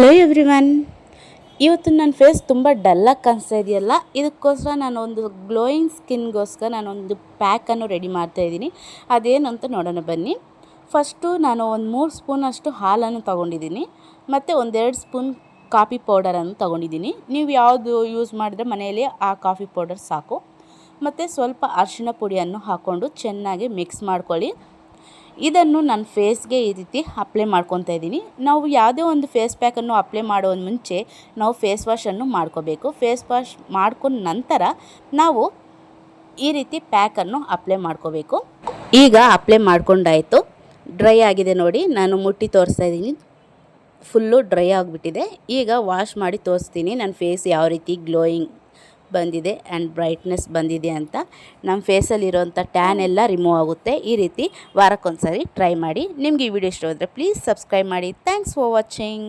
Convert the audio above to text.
Hello everyone. ಇವತ್ತು ನನ್ನ face ತುಂಬ ಡಲ್ಲಾಗಿ ಕಾಣಿಸ್ತಾ ಇದೆಯಲ್ಲ, ಇದಕ್ಕೋಸ್ಕರ ನಾನೊಂದು ಗ್ಲೋಯಿಂಗ್ ಸ್ಕಿನ್ಗೋಸ್ಕರ ನಾನೊಂದು ಪ್ಯಾಕನ್ನು ರೆಡಿ ಮಾಡ್ತಾಯಿದ್ದೀನಿ. ಅದೇನು ಅಂತ ನೋಡೋಣ ಬನ್ನಿ. ಫಸ್ಟು ನಾನು ಒಂದು 3 ಸ್ಪೂನಷ್ಟು ಹಾಲನ್ನು ತೊಗೊಂಡಿದ್ದೀನಿ ಮತ್ತು ಒಂದೆರಡು ಸ್ಪೂನ್ ಕಾಫಿ ಪೌಡರನ್ನು ತೊಗೊಂಡಿದ್ದೀನಿ. ನೀವು ಯಾವುದು ಯೂಸ್ ಮಾಡಿದ್ರೆ ಮನೆಯಲ್ಲಿ ಆ ಕಾಫಿ ಪೌಡರ್ ಸಾಕು. ಮತ್ತು ಸ್ವಲ್ಪ ಅರಿಶಿಣ ಪುಡಿಯನ್ನು ಹಾಕ್ಕೊಂಡು ಚೆನ್ನಾಗಿ ಮಿಕ್ಸ್ ಮಾಡ್ಕೊಳ್ಳಿ. ಇದನ್ನು ನನ್ನ ಫೇಸ್ಗೆ ಈ ರೀತಿ ಅಪ್ಲೈ ಮಾಡ್ಕೊತಾ ಇದ್ದೀನಿ. ನಾವು ಯಾವುದೇ ಒಂದು ಫೇಸ್ ಪ್ಯಾಕನ್ನು ಅಪ್ಲೈ ಮಾಡೋ ಮುಂಚೆ ನಾವು ಫೇಸ್ ವಾಶನ್ನು ಮಾಡ್ಕೋಬೇಕು. ಫೇಸ್ ವಾಶ್ ಮಾಡ್ಕೊಂಡ ನಂತರ ನಾವು ಈ ರೀತಿ ಪ್ಯಾಕನ್ನು ಅಪ್ಲೈ ಮಾಡ್ಕೋಬೇಕು. ಈಗ ಅಪ್ಲೈ ಮಾಡ್ಕೊಂಡಾಯಿತು, ಡ್ರೈ ಆಗಿದೆ ನೋಡಿ. ನಾನು ಮುಟ್ಟಿ ತೋರಿಸ್ತಾ ಇದ್ದೀನಿ, ಫುಲ್ಲು ಡ್ರೈ ಆಗಿಬಿಟ್ಟಿದೆ. ಈಗ ವಾಶ್ ಮಾಡಿ ತೋರಿಸ್ತೀನಿ ನನ್ನ ಫೇಸ್ ಯಾವ ರೀತಿ ಗ್ಲೋಯಿಂಗ್ ಬಂದಿದೆ ಆ್ಯಂಡ್ ಬ್ರೈಟ್ನೆಸ್ ಬಂದಿದೆ ಅಂತ. ನಮ್ಮ ಫೇಸಲ್ಲಿರೋಂಥ ಟ್ಯಾನ್ ಎಲ್ಲ ರಿಮೂವ್ ಆಗುತ್ತೆ. ಈ ರೀತಿ ವಾರಕ್ಕೊಂದ್ಸರಿ ಟ್ರೈ ಮಾಡಿ. ನಿಮಗೆ ಈ ವಿಡಿಯೋ ಇಷ್ಟ ಹೋದರೆ ಪ್ಲೀಸ್ ಸಬ್ಸ್ಕ್ರೈಬ್ ಮಾಡಿ. Thanks for watching.